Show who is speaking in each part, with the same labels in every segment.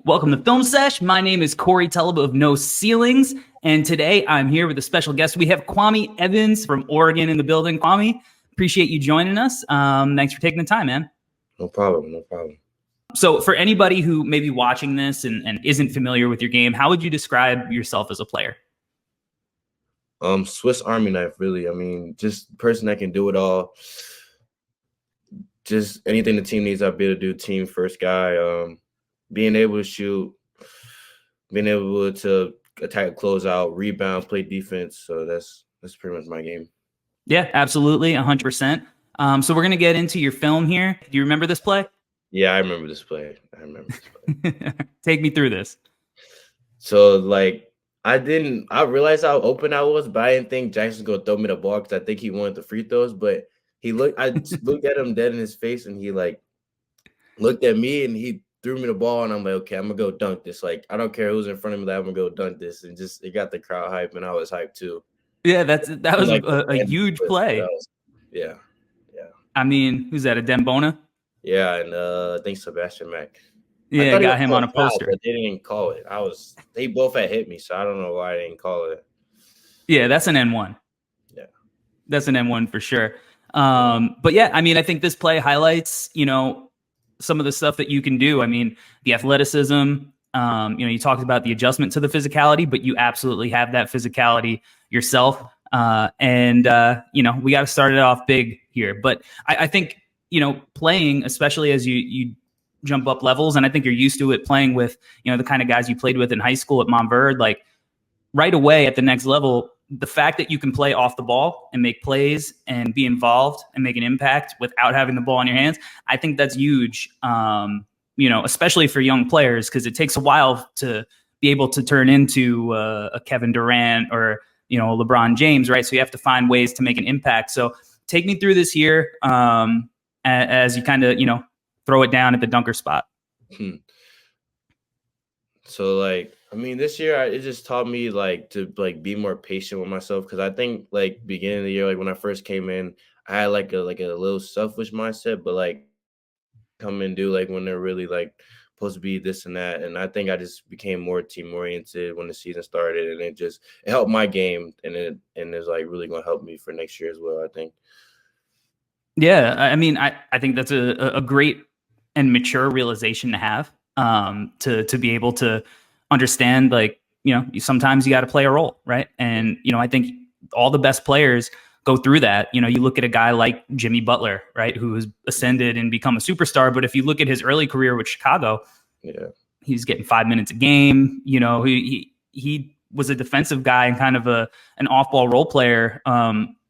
Speaker 1: Welcome to Film Sesh. My name is Corey Tulaba of No Ceilings, and today I'm here with a special guest. We have Kwame Evans from Oregon in the building. Kwame, appreciate you joining us. Thanks for taking the time, man.
Speaker 2: No problem, no problem.
Speaker 1: So for anybody who may be watching this and isn't familiar with your game, how would you describe yourself as a player?
Speaker 2: Swiss Army knife, really. I mean, just a person that can do it all. Just anything the team needs, I'll be able to do. Team first guy. Being able to shoot, being able to attack, close out, rebound, play defense. So that's pretty much my game.
Speaker 1: Yeah, absolutely, 100%. So we're gonna get into your film here. Do you remember this play?
Speaker 2: Yeah, I remember this play.
Speaker 1: Take me through this.
Speaker 2: So like I realized how open I was, but I didn't think Jackson's gonna throw me the ball because I think he wanted the free throws. But I looked at him dead in his face, and he like looked at me and he threw me the ball, and I'm like, okay, I'm gonna go dunk this. Like, I don't care who's in front of me, I'm gonna go dunk this. And just it got the crowd hype, and I was hyped too.
Speaker 1: Yeah, that was like a huge play.
Speaker 2: Yeah.
Speaker 1: I mean, who's that? A Dembona?
Speaker 2: Yeah, and I think Sebastian Mack.
Speaker 1: Yeah, got him on a poster.
Speaker 2: But they didn't call it. They both had hit me, so I don't know why they didn't call it.
Speaker 1: Yeah, that's an N1.
Speaker 2: Yeah,
Speaker 1: that's an N1 for sure. But yeah, I mean, I think this play highlights, some of the stuff that you can do. I mean, the athleticism, you talked about the adjustment to the physicality, but you absolutely have that physicality yourself. We got to start it off big here. But I think, playing, especially as you jump up levels, and I think you're used to it playing with, the kind of guys you played with in high school at Montverde, like right away at the next level, the fact that you can play off the ball and make plays and be involved and make an impact without having the ball in your hands, I think that's huge, especially for young players, because it takes a while to be able to turn into a Kevin Durant or, LeBron James, right? So you have to find ways to make an impact. So take me through this here as you kind of, throw it down at the dunker spot.
Speaker 2: So like, I mean, this year it just taught me to be more patient with myself, because I think beginning of the year, when I first came in, I had a little selfish mindset, but come and do when they're really supposed to be this and that, and I think I just became more team oriented when the season started, and it helped my game, and it's really going to help me for next year as well, I think.
Speaker 1: Yeah, I mean, I think that's a great and mature realization to have, to be able to understand, sometimes you got to play a role, right? And, I think all the best players go through that. You look at a guy like Jimmy Butler, right, who has ascended and become a superstar. But if you look at his early career with Chicago,
Speaker 2: yeah,
Speaker 1: he's getting 5 minutes a game. He was a defensive guy and kind of an off-ball role player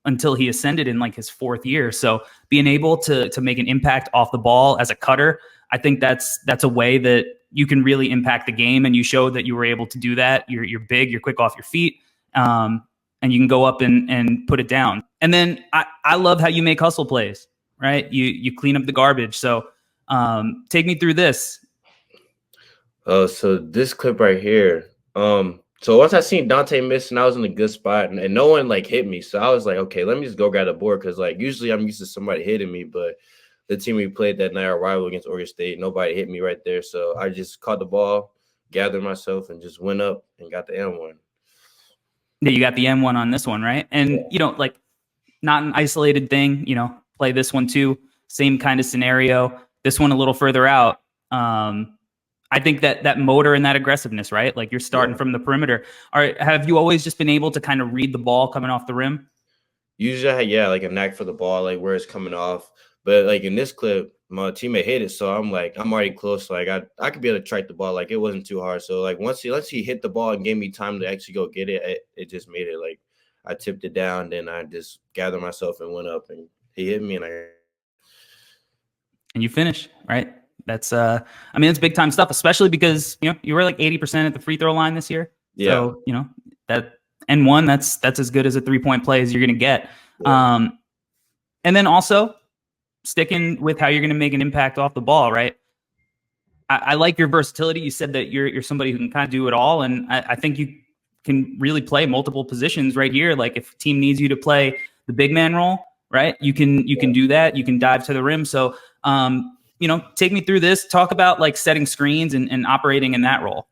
Speaker 1: until he ascended in his fourth year. So being able to make an impact off the ball as a cutter, I think that's a way that you can really impact the game, and you showed that you were able to do that. You're big, you're quick off your feet, and you can go up and put it down. And then I love how you make hustle plays, right? You clean up the garbage. So take me through this.
Speaker 2: So this clip right here. So once I seen Dante miss and I was in a good spot, and no one hit me, so I was like, okay, let me just go grab the board, because usually I'm used to somebody hitting me, but the team we played that night, our rival against Oregon State, nobody hit me right there. So I just caught the ball, gathered myself, and just went up and got the M1.
Speaker 1: Yeah, you got the M1 on this one, right? And, not an isolated thing, play this one too. Same kind of scenario. This one a little further out. I think that motor and that aggressiveness, right? You're starting from the perimeter. Have you always just been able to kind of read the ball coming off the rim?
Speaker 2: Usually I had, a knack for the ball, where it's coming off. But in this clip, my teammate hit it, so I'm already close. So I could be able to track the ball. It wasn't too hard. So once he hit the ball and gave me time to actually go get it, it just made it I tipped it down. Then I just gathered myself and went up, and he hit me, and
Speaker 1: you finish, right? That's it's big time stuff, especially because you were 80% at the free throw line this year.
Speaker 2: Yeah.
Speaker 1: So that N1, that's as good as a 3-point play as you're gonna get. Yeah. And then also sticking with how you're gonna make an impact off the ball, right? I like your versatility. You said that you're somebody who can kind of do it all, and I think you can really play multiple positions right here. If a team needs you to play the big man role, right? You can do that. You can dive to the rim. So take me through this. Talk about like setting screens and operating in that role.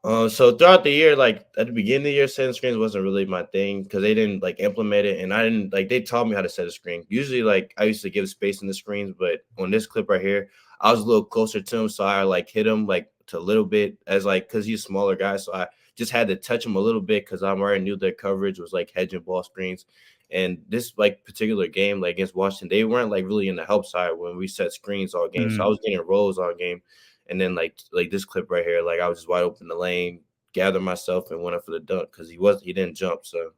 Speaker 2: So throughout the year, like at the beginning of the year, setting screens wasn't really my thing because they didn't like implement it, and I didn't like they taught me how to set a screen. Usually, like I used to give space in the screens, but on this clip right here, I was a little closer to him, so I like hit him like to a little bit as like because he's a smaller guy, so I just had to touch him a little bit because I already knew their coverage was like hedging ball screens. And this like particular game, like against Washington, they weren't like really in the help side when we set screens all game. So I was getting rolls all game. And then like this clip right here, like I was just wide open in the lane, gathered myself and went up for the dunk because he didn't jump. So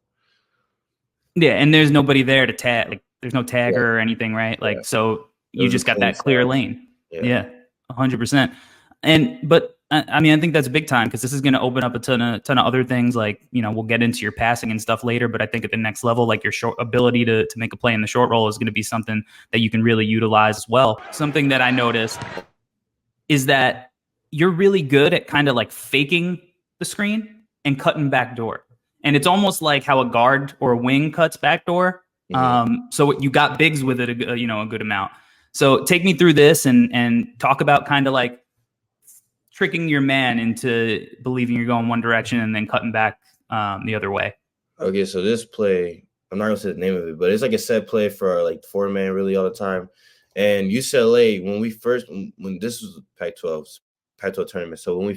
Speaker 1: yeah, and there's nobody there to tag. Like there's no tagger
Speaker 2: yeah,
Speaker 1: or anything, right? Like so
Speaker 2: it
Speaker 1: you
Speaker 2: was a
Speaker 1: just got
Speaker 2: clean
Speaker 1: that clear
Speaker 2: sound.
Speaker 1: lane.
Speaker 2: Yeah.
Speaker 1: 100%. And but I mean, I think that's big time because this is going to open up a ton of other things. Like we'll get into your passing and stuff later, but I think at the next level, like your short ability to make a play in the short roll is going to be something that you can really utilize as well. Something that I noticed is that you're really good at kind of like faking the screen and cutting backdoor. And it's almost like how a guard or a wing cuts backdoor. So you got bigs with it, a good amount. So take me through this and talk about kind of like tricking your man into believing you're going one direction and then cutting back the other way.
Speaker 2: Okay, so this play, I'm not gonna say the name of it, but it's like a set play for like 4-man really all the time. And UCLA, when this was Pac-12 tournament, so when we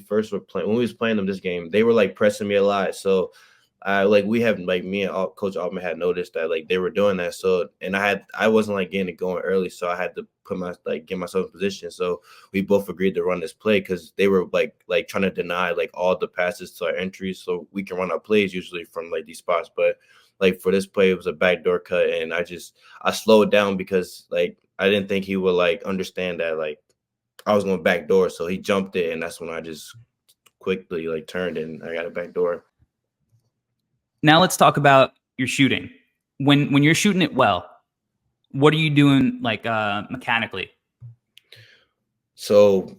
Speaker 2: was playing them this game, they were like pressing me a lot. So we have like me and Coach Altman had noticed that like they were doing that. So and I wasn't like getting it going early, so I had to get myself in position. So we both agreed to run this play because they were like trying to deny like all the passes to our entries, so we can run our plays usually from like these spots. But like for this play, it was a backdoor cut, and I slowed down because like I didn't think he would like understand that like I was going backdoor. So he jumped it, and that's when I just quickly like turned and I got a backdoor.
Speaker 1: Now let's talk about your shooting. When you're shooting it well, what are you doing like mechanically?
Speaker 2: So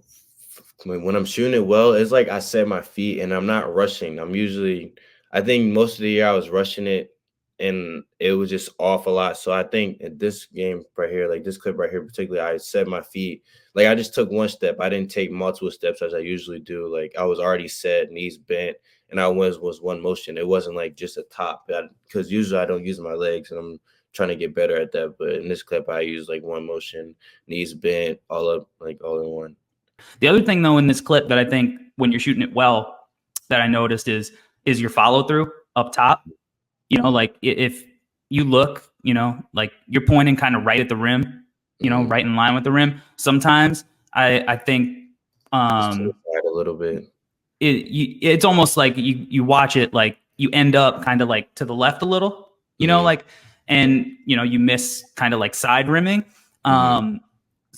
Speaker 2: when I'm shooting it well, it's like I set my feet and I'm not rushing. I think most of the year I was rushing it and it was just off a lot. So I think in this game right here, like this clip right here, particularly, I set my feet. Like I just took one step. I didn't take multiple steps as I usually do. Like I was already set, knees bent, and I was one motion. It wasn't like just a top because usually I don't use my legs and I'm trying to get better at that. But in this clip, I use like one motion, knees bent, all in one.
Speaker 1: The other thing though in this clip that I think when you're shooting it well that I noticed is your follow through up top. Like if you look, like you're pointing kind of right at the rim, right in line with the rim. Sometimes I think
Speaker 2: a little bit.
Speaker 1: It's almost like you watch it like you end up kind of like to the left a little, like, and you miss kind of like side rimming. So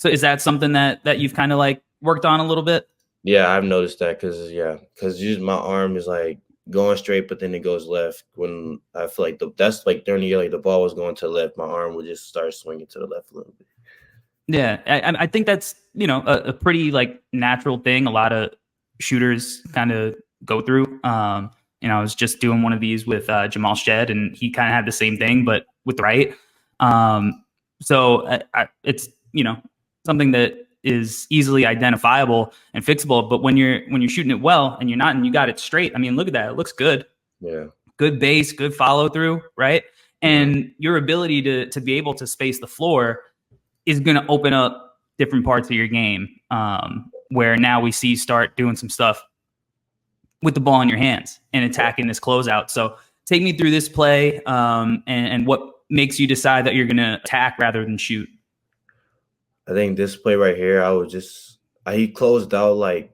Speaker 1: is that something that you've kind of like worked on a little bit?
Speaker 2: Yeah, I've noticed that because my arm is like going straight, but then it goes left. When I feel like that's like during the year, like the ball was going to the left, my arm would just start swinging to the left a little bit.
Speaker 1: Yeah, I think that's a pretty like natural thing. A lot of shooters kind of go through. I was just doing one of these with Jamal Shed, and he kind of had the same thing, but with the right. So it's something that is easily identifiable and fixable. But when you're shooting it well and you got it straight, I mean, look at that. It looks good.
Speaker 2: Yeah.
Speaker 1: Good base, good follow through, right? And your ability to be able to space the floor is going to open up different parts of your game where now we see start doing some stuff with the ball in your hands and attacking this closeout. So take me through this play and what makes you decide that you're going to attack rather than shoot.
Speaker 2: I think this play right here, he closed out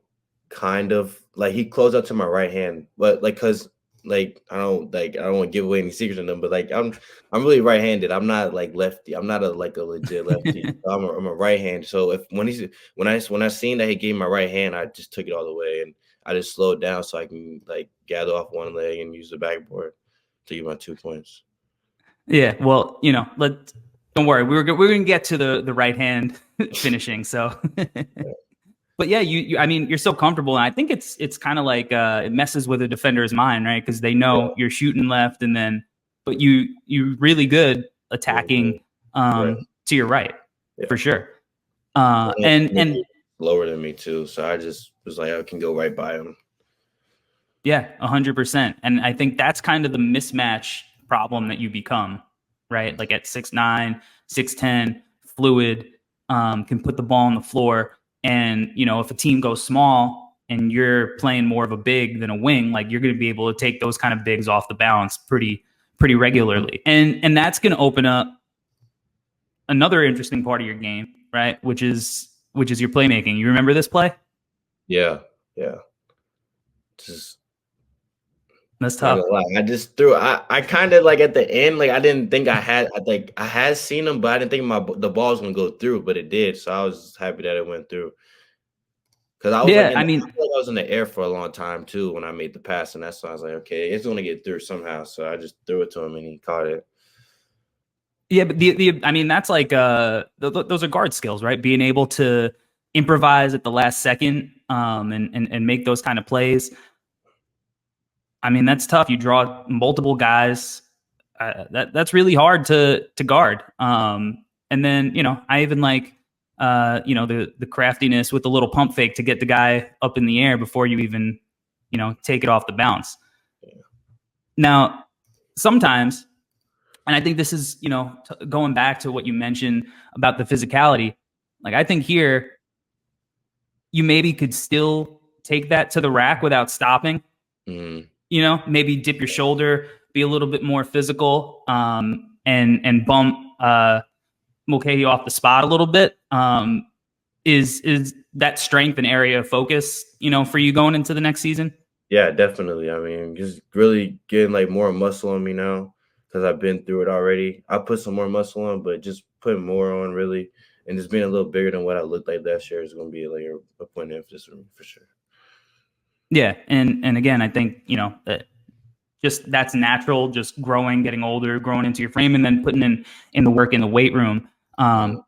Speaker 2: he closed out to my right hand, but like because like I don't want to give away any secrets on them, but like I'm really right-handed. I'm not like lefty. I'm not a legit lefty. I'm a right hand. So when I seen that he gave my right hand, I just took it all the way and I just slowed down so I can like gather off one leg and use the backboard to get my 2 points.
Speaker 1: Yeah, well, don't worry. We're going to get to the right hand finishing. So, but yeah, I mean, you're so comfortable, and I think it's kind of like it messes with a defender's mind, right? Because they know you're shooting left, but you really good attacking to your right for sure. And
Speaker 2: lower than me too, so I just was like, I can go right by him.
Speaker 1: yeah, 100%. And I think that's kind of the mismatch problem that you become, right? Like at 6'9", 6'10", fluid, can put the ball on the floor. And, you know, if a team goes small and you're playing more of a big than a wing, like you're going to be able to take those kind of bigs off the balance pretty regularly. And that's going to open up another interesting part of your game, right? Which is your playmaking. You remember this play?
Speaker 2: Yeah, yeah. Just
Speaker 1: That's
Speaker 2: not
Speaker 1: tough.
Speaker 2: gonna lie. I just threw. I kind of like at the end, like I didn't think I had seen him, but I didn't think the ball was gonna go through, but it did. So I was happy that it went through. Because I was like,
Speaker 1: Yeah, I
Speaker 2: I
Speaker 1: mean,
Speaker 2: feel like I was in the air for a long time too when I made the pass, and that's why I was like, okay, it's gonna get through somehow. So I just threw it to him, and he caught it.
Speaker 1: yeah, but I mean, that's like those are guard skills, right? Being able to improvise at the last second, and make those kind of plays. I mean, that's tough. You draw multiple guys. That's really hard to guard. And then, you know, I even like, you know, the craftiness with the little pump fake to get the guy up in the air before you even, you know, take it off the bounce. Now, sometimes, and I think this is, you know, going back to what you mentioned about the physicality. Like, I think here you maybe could still take that to the rack without stopping.
Speaker 2: Mm-hmm.
Speaker 1: You know, maybe dip your shoulder, be a little bit more physical, and bump Mulcahy off the spot a little bit. Is that strength an area of focus, you know, for you going into the next season?
Speaker 2: Yeah, definitely. I mean, just really getting like more muscle on me now because I've been through it already. I put some more muscle on, but just putting more on really, and just being a little bigger than what I looked like last year is going to be like a point of emphasis for me for sure.
Speaker 1: Yeah, and again, I think, you know, that just that's natural, just growing, getting older, growing into your frame, and then putting in the work in the weight room.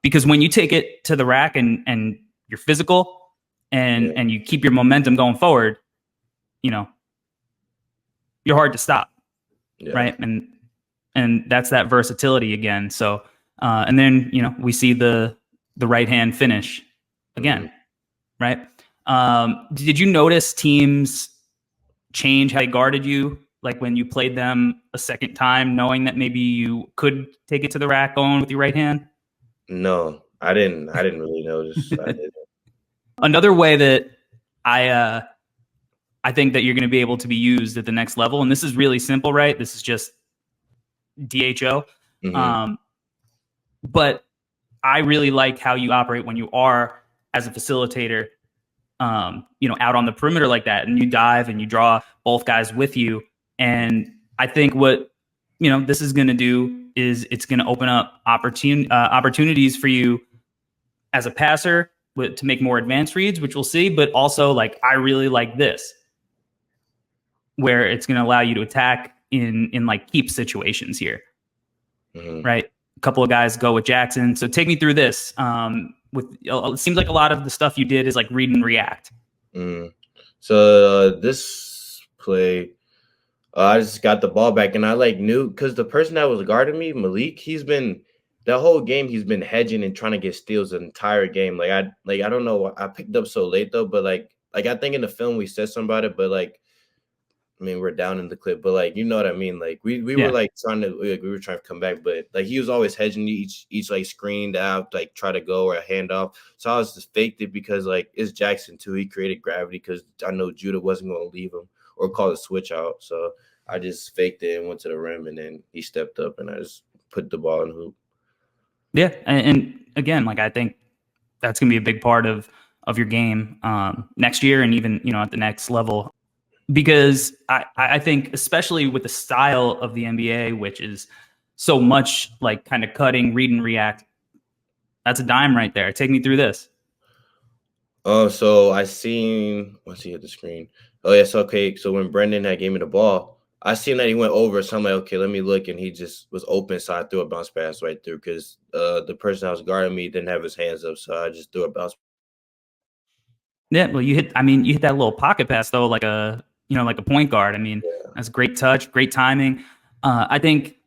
Speaker 1: Because when you take it to the rack and you're physical and you keep your momentum going forward, you know, you're hard to stop,
Speaker 2: Yeah.
Speaker 1: right? And that's that versatility again. So, and then, you know, we see the right hand finish again, right? Did you notice teams change how they guarded you, like when you played them a second time, knowing that maybe you could take it to the rack going with your right hand?
Speaker 2: No, I didn't. I didn't really notice. I didn't.
Speaker 1: Another way that I I think that you're going to be able to be used at the next level, and this is really simple, right? This is just DHO.
Speaker 2: Mm-hmm.
Speaker 1: Um, but I really like how you operate when you are as a facilitator, you know, out on the perimeter like that, and you dive and you draw both guys with you. And I think what, you know, this is going to do is it's going to open up opportunities for you as a passer to make more advanced reads, which we'll see. But also, like, I really like this, where it's going to allow you to attack in like keep situations here, right? A couple of guys go with Jackson. So take me through this. With it seems like a lot of the stuff you did is like read and react.
Speaker 2: So this play, I just got the ball back, and I like knew because the person that was guarding me, Malik, he's been the whole game. He's been hedging and trying to get steals the entire game. I don't know. I picked up so late though, but like I think in the film we said something about it, but like I mean, we're down in the clip, but like, you know what I mean? Like we were like trying to, like, we were trying to come back, but like he was always hedging each like screened out, like try to go or a handoff. So I was just faked it because like it's Jackson too. He created gravity because I know Judah wasn't going to leave him or call a switch out. So I just faked it and went to the rim, and then he stepped up and I just put the ball in the hoop.
Speaker 1: Yeah. And again, like I think that's gonna be a big part of your game next year and even, you know, at the next level. Because I think, especially with the style of the NBA, which is so much like kind of cutting, read and react, that's a dime right there. Take me through this.
Speaker 2: Oh, so I seen once he hit the screen. Oh yes, okay. So when Brendan had gave me the ball, I seen that he went over. So I'm like, okay, let me look, and he just was open. So I threw a bounce pass right through because the person that was guarding me didn't have his hands up. So I just threw a bounce.
Speaker 1: Yeah, well, you hit. I mean, you hit that little pocket pass though, like a, you know, like a point guard. I mean, that's great touch, great timing. I think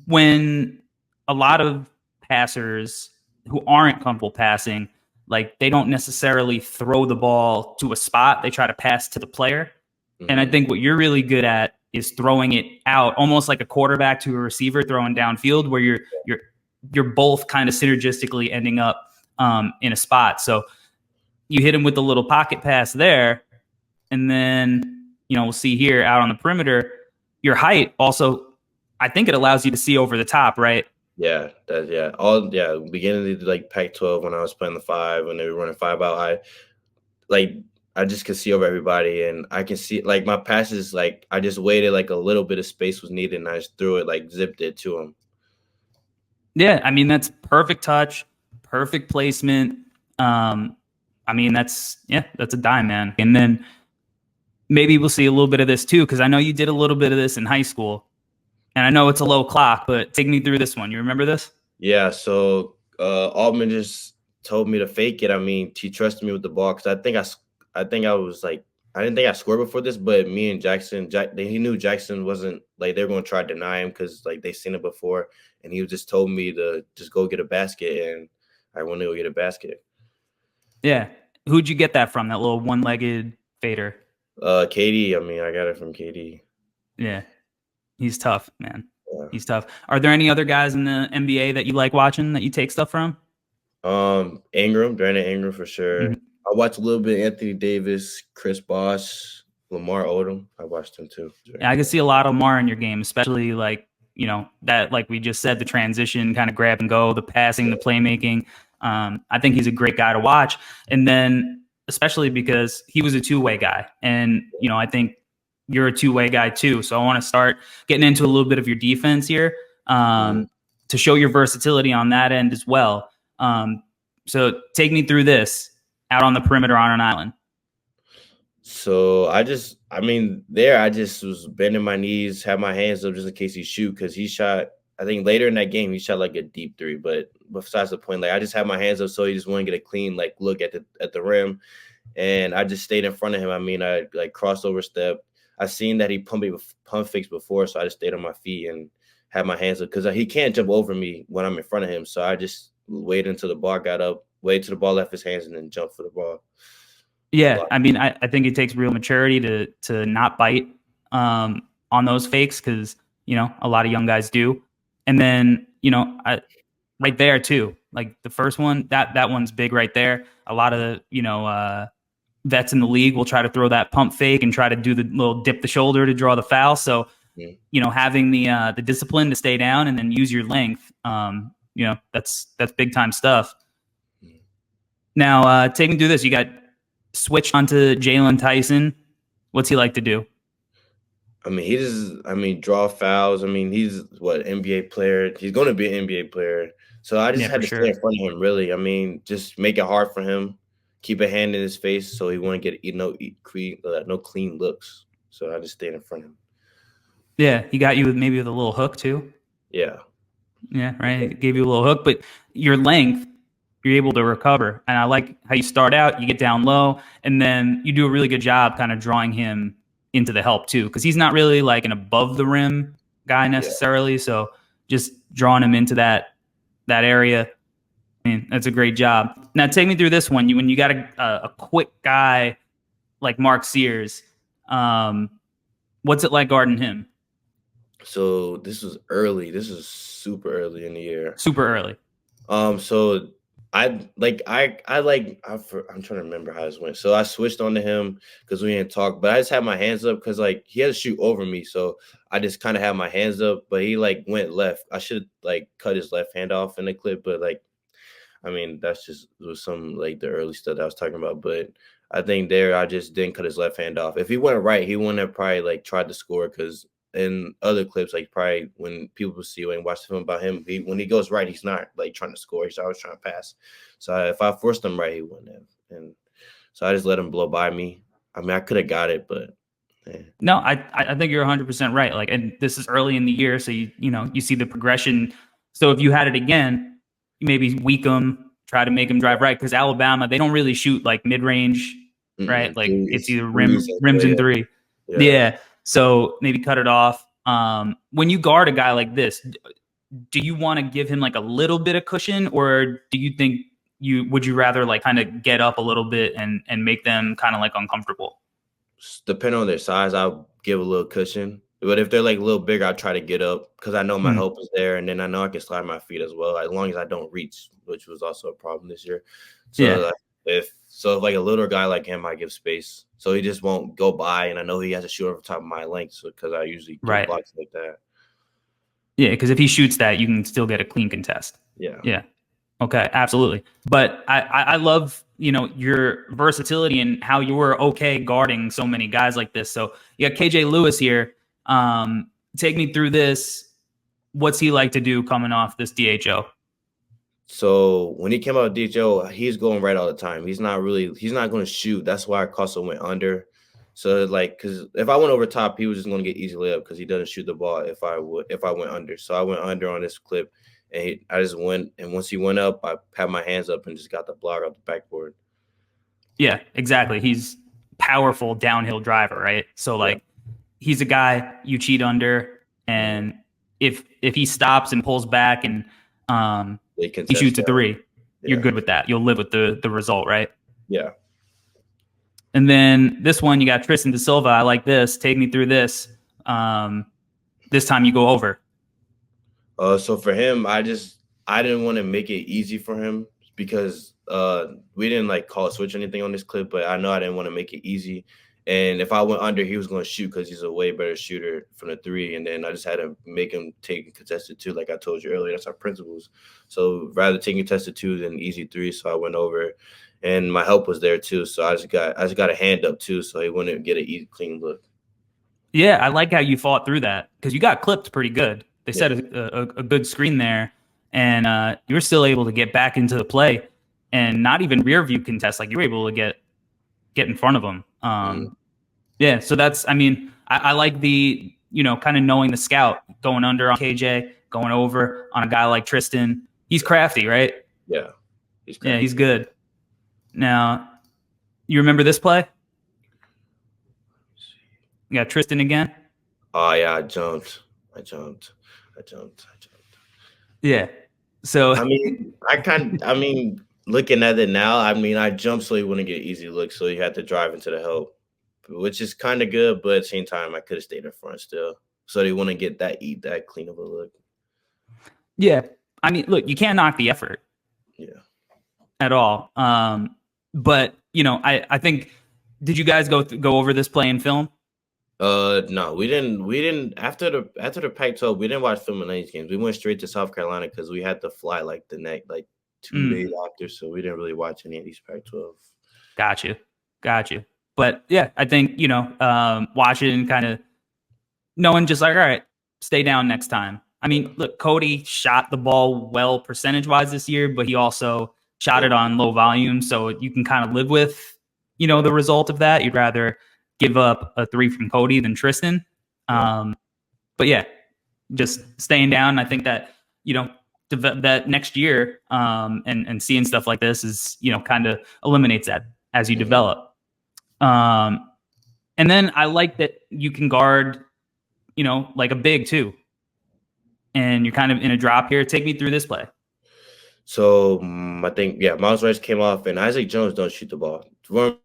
Speaker 1: when a lot of passers who aren't comfortable passing like they don't necessarily throw the ball to a spot. They try to pass to the player. And I think what you're really good at is throwing it out, almost like a quarterback to a receiver throwing downfield, where you're both kind of synergistically ending up in a spot. So you hit him with the little pocket pass there, and then we'll see here out on the perimeter. Your height also, I think it allows you to see over the top, right?
Speaker 2: Yeah, beginning of like Pac-12 when I was playing the 5 when they were running 5 out, I just could see over everybody, and I can see like my passes, like I just waited like a little bit of space was needed, and I just threw it, like zipped it to him.
Speaker 1: Yeah, I mean that's perfect touch, perfect placement. I mean that's a dime, man. And then maybe we'll see a little bit of this too, because I know you did a little bit of this in high school, and I know it's a low clock, but take me through this one. You remember this?
Speaker 2: Yeah, so Altman just told me to fake it. I mean, he trusted me with the ball because I didn't think I scored before this, but me and Jackson, he knew Jackson wasn't like they were going to try to deny him because like they seen it before, and he just told me to just go get a basket, and I went to go get a basket.
Speaker 1: Yeah, who'd you get that from? That little one-legged fader?
Speaker 2: KD. I mean, I got it from KD.
Speaker 1: Yeah, he's tough, man.
Speaker 2: Yeah.
Speaker 1: He's tough. Are there any other guys in the NBA that you like watching that you take stuff from?
Speaker 2: Brandon Ingram for sure.
Speaker 1: Mm-hmm.
Speaker 2: I watched a little bit of Anthony Davis, Chris Bosh, Lamar Odom. I watched him too.
Speaker 1: Yeah, I can see a lot of Lamar in your game, especially like that, like we just said, the transition, kind of grab and go, the passing, the playmaking. I think he's a great guy to watch, and then especially because he was a two-way guy, and I think you're a two-way guy too. So I want to start getting into a little bit of your defense here to show your versatility on that end as well. So take me through this out on the perimeter on an island.
Speaker 2: So I just was bending my knees, had my hands up just in case he shoot, because he shot. I think later in that game he shot like a deep 3, but besides the point, like I just had my hands up so he just wanted to get a clean like look at the rim, and I just stayed in front of him. I mean, I like crossover step. I seen that he pump fakes before, so I just stayed on my feet and had my hands up because he can't jump over me when I'm in front of him. So I just waited until the ball got up, waited till the ball left his hands, and then jumped for the ball.
Speaker 1: Yeah, I mean, I think it takes real maturity to not bite on those fakes, because a lot of young guys do. And then right there too, like the first one, that one's big right there. A lot of vets in the league will try to throw that pump fake and try to do the little dip the shoulder to draw the foul. So having the discipline to stay down and then use your length, that's big time stuff. Now take me through this. You got switched onto Jalen Tyson. What's he like to do?
Speaker 2: I mean, draw fouls. I mean, he's NBA player. He's going to be an NBA player. So I just had to stay in front of him, really. I mean, just make it hard for him. Keep a hand in his face so he wouldn't get no clean looks. So I just stayed in front of him.
Speaker 1: Yeah, he got you with a little hook too.
Speaker 2: Yeah.
Speaker 1: Yeah, right. He gave you a little hook, but your length, you're able to recover. And I like how you start out, you get down low, and then you do a really good job kind of drawing him into the help too, because he's not really like an above the rim guy necessarily. Yeah. So just drawing him into that area, I mean, that's a great job. Now take me through this one. When you got a quick guy like Mark Sears, what's it like guarding him?
Speaker 2: So this was early. This is super early in the year.
Speaker 1: Super early.
Speaker 2: So I'm trying to remember how this went. So I switched on to him because we didn't talk, but I just had my hands up because like he had to shoot over me. So I just kind of had my hands up, but he like went left. I should like cut his left hand off in the clip, but like, I mean, was some like the early stuff I was talking about. But I think there I just didn't cut his left hand off. If he went right, he wouldn't have probably like tried to score, because in other clips, like probably when people see and watch the film about him, when he goes right, he's not like trying to score. He's always trying to pass. So if I forced him right, he wouldn't have. And so I just let him blow by me. I mean, I could have got it, but yeah.
Speaker 1: No, I think you're 100% right. Like, and this is early in the year, so you see the progression. So if you had it again, you maybe weak him, try to make him drive right, because Alabama, they don't really shoot like mid range, right? Like it's either rims and three. Yeah. So maybe cut it off. When you guard a guy like this, do you want to give him like a little bit of cushion, or do you think would you rather like kind of get up a little bit and make them kind of like uncomfortable?
Speaker 2: Depending on their size, I'll give a little cushion. But if they're like a little bigger, I'll try to get up because I know my help is there, and then I know I can slide my feet as well, as long as I don't reach, which was also a problem this year. So
Speaker 1: Yeah.
Speaker 2: like, if like a little guy like him, I give space, so he just won't go by, and I know he has to shoot over top of my length, so because I usually give blocks like that.
Speaker 1: Yeah, because if he shoots that, you can still get a clean contest.
Speaker 2: Yeah.
Speaker 1: Yeah. Okay, absolutely. But I love, your versatility and how you were okay guarding so many guys like this. So you got KJ Lewis here. Take me through this. What's he like to do coming off this DHO?
Speaker 2: So when he came out of DHO, he's going right all the time. He's not going to shoot. That's why Costa went under. So like, because if I went over top, he was just going to get easy layup because he doesn't shoot the ball if I went under. So I went under on this clip. And I just went, and once he went up, I had my hands up and just got the block off the backboard.
Speaker 1: Yeah, exactly. He's powerful downhill driver, right? So like, he's a guy you cheat under, and if he stops and pulls back and he shoots a three, you're good with that. You'll live with the result, right?
Speaker 2: Yeah.
Speaker 1: And then this one, you got Tristan Da Silva. I like this. Take me through this. This time you go over.
Speaker 2: So for him, I didn't want to make it easy for him because we didn't like call a switch or anything on this clip, but I know I didn't want to make it easy. And if I went under, he was going to shoot because he's a way better shooter from the three. And then I just had to make him take contested two, like I told you earlier. That's our principles. So rather taking contested two than easy three, so I went over, and my help was there too. So I just got a hand up too, so he wouldn't get an easy clean look.
Speaker 1: Yeah, I like how you fought through that because you got clipped pretty good. They set a good screen there, and you were still able to get back into the play and not even rear view contest. Like you were able to get in front of them. Yeah, so that's, I like the, kind of knowing the scout, going under on KJ, going over on a guy like Tristan. He's crafty, right?
Speaker 2: Yeah.
Speaker 1: He's good. Now, you remember this play? You got Tristan again?
Speaker 2: Oh, yeah, I jumped.
Speaker 1: Yeah. So
Speaker 2: looking at it now, I jumped so he wouldn't get easy looks, so he had to drive into the help, which is kind of good, but at the same time, I could have stayed in front still, so he wouldn't get that clean of a look.
Speaker 1: Yeah, look, you can't knock the effort.
Speaker 2: Yeah. At
Speaker 1: all. But I think, did you guys go over this play in film?
Speaker 2: No, we didn't. After the Pac-12, we didn't watch film in these games. We went straight to South Carolina because we had to fly like the next 2 days after, so we didn't really watch any of these Pac-12.
Speaker 1: Got you. But yeah, I think watching, kind of knowing, just like, all right, stay down next time. Look, Cody shot the ball well percentage-wise this year, but he also shot it on low volume, so you can kind of live with the result of that. You'd rather give up a three from Cody than Tristan. But yeah, just staying down. I think that, that next year and seeing stuff like this is, kind of eliminates that as you develop. And then I like that you can guard, like a big too. And you're kind of in a drop here. Take me through this play.
Speaker 2: So I think, Miles Rice came off, and Isaac Jones don't shoot the ball. When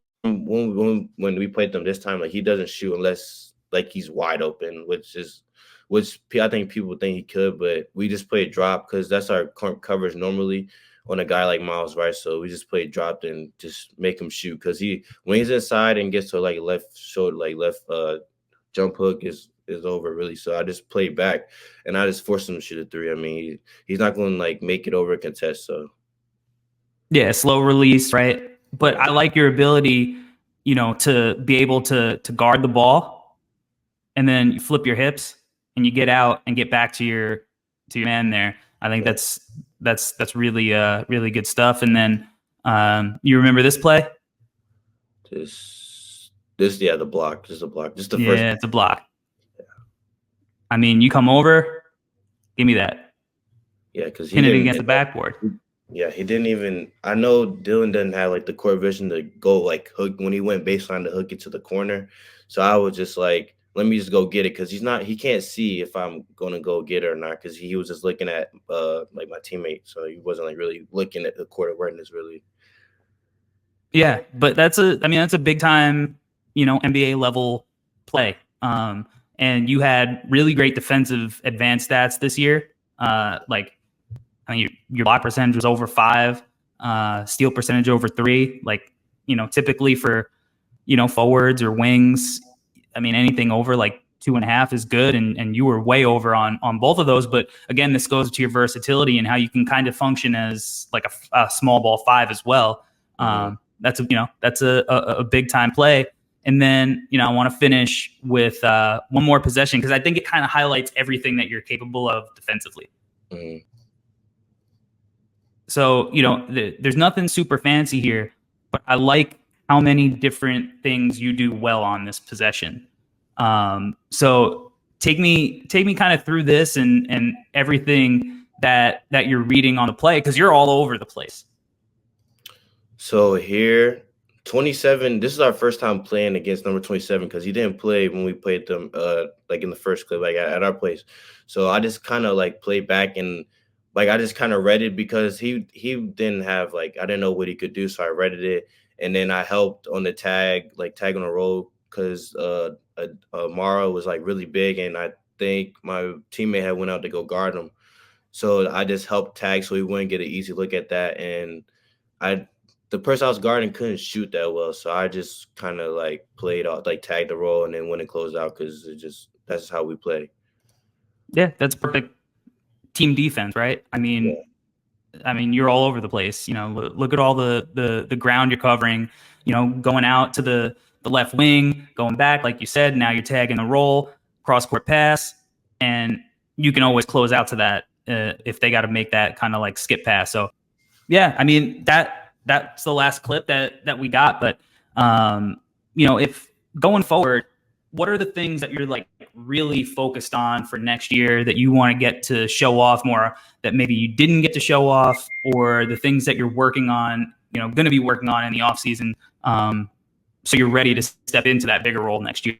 Speaker 2: we played them this time, he doesn't shoot unless he's wide open, which I think people think he could, but we just played drop because that's our coverage normally on a guy like Miles Rice. So we just played dropped and just make him shoot because when he's inside and gets to left shoulder, left jump hook is over really. So I just played back and I just forced him to shoot a three. He's not going to make it over a contest. So
Speaker 1: yeah, slow release, right? But I like your ability, to be able to guard the ball, and then you flip your hips and you get out and get back to your man there. I think that's really really good stuff. And then you remember this play?
Speaker 2: The block, just a block, just the
Speaker 1: first. Yeah, it's a block. Yeah. You come over, give me that.
Speaker 2: Yeah, because
Speaker 1: pin it against the backboard.
Speaker 2: Yeah, he didn't even. I know Dylan didn't have the court vision to go hook when he went baseline to hook it to the corner. So I was just let me just go get it, because he can't see if I'm gonna go get it or not, because he was just looking at like my teammate, so he wasn't like really looking at the court awareness really.
Speaker 1: Yeah, but that's a big time, NBA level play. And you had really great defensive advanced stats this year. Your block percentage was over 5, steal percentage over 3. Like, typically for, forwards or wings, I mean, anything over like 2.5 is good. And you were way over on both of those. But again, this goes to your versatility and how you can kind of function as like a small ball 5 as well. That's a big time play. And then, I want to finish with one more possession, because I think it kind of highlights everything that you're capable of defensively.
Speaker 2: Mm-hmm.
Speaker 1: So, there's nothing super fancy here, but I like how many different things you do well on this possession. So take me kind of through this and everything that you're reading on the play, because you're all over the place.
Speaker 2: So here, 27, this is our first time playing against number 27, because he didn't play when we played them like in the first clip, like at our place. So I just kind of like played back, and like I just kind of read it, because he didn't have, like, I didn't know what he could do, so I read it, and then I helped on the tag on the roll, because Mara was like really big, and I think my teammate had went out to go guard him. So I just helped tag so he wouldn't get an easy look at that, and the person I was guarding couldn't shoot that well, so I just kind of like played off, like tagged the roll, and then went and closed out, because that's just how we play.
Speaker 1: Yeah, that's perfect team defense, right? I mean, you're all over the place. Look at all the ground you're covering. Going out to the left wing, going back, like you said. Now you're tagging the roll, cross court pass, and you can always close out to that if they got to make that kind of like skip pass. So yeah, I mean that's the last clip that we got. But if going forward, what are the things that you're like really focused on for next year that you want to get to show off more, that maybe you didn't get to show off, or the things that you're working on, going to be working on in the off season, so you're ready to step into that bigger role next year?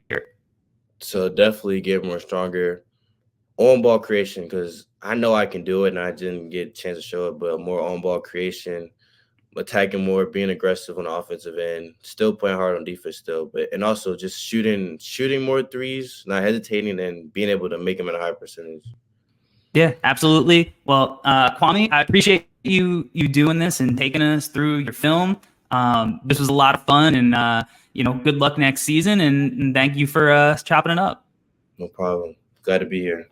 Speaker 2: So definitely get more stronger on ball creation, because I know I can do it, and I didn't get a chance to show it, but more on ball creation, attacking more, being aggressive on the offensive end, still playing hard on defense still, and also just shooting more threes, not hesitating, and being able to make them at a high percentage.
Speaker 1: Yeah, absolutely. Well, Kwame, I appreciate you doing this and taking us through your film. This was a lot of fun, and good luck next season, and thank you for chopping it up.
Speaker 2: No problem. Glad to be here.